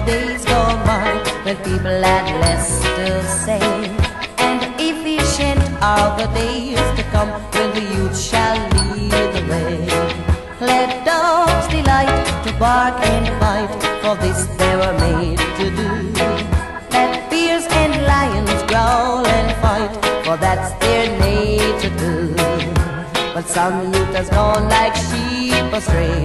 days gone by when people had less to say, and efficient are the days to come when the youth shall lead the way. Let dogs delight to bark and bite, for this they were made to do. Let bears and lions growl and fight, for that's their nature too. But some youth has gone like sheep astray,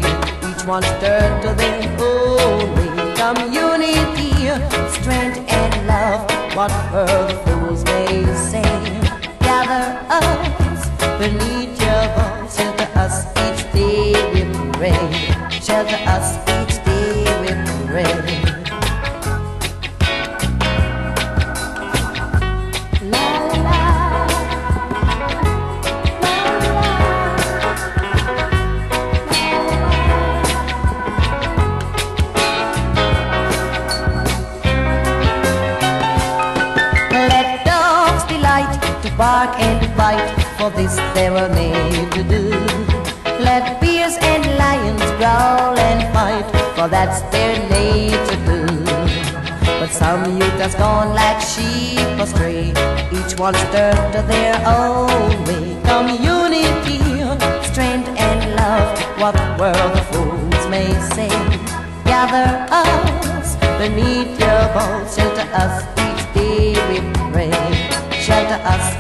each one's turned to their own way. Community, strength and love, whatever the fools may say. Gather us beneath your voice, shelter us each day with rain. Shelter us each day with rain. Bark and bite, for this they were made to do. Let bears and lions growl and fight, for that's their nature too. But some youth has gone like sheep astray, each one's turned to their own way. Community, strength and love, what world the fools may say. Gather us beneath your boughs, shelter us each day with rain. Shelter us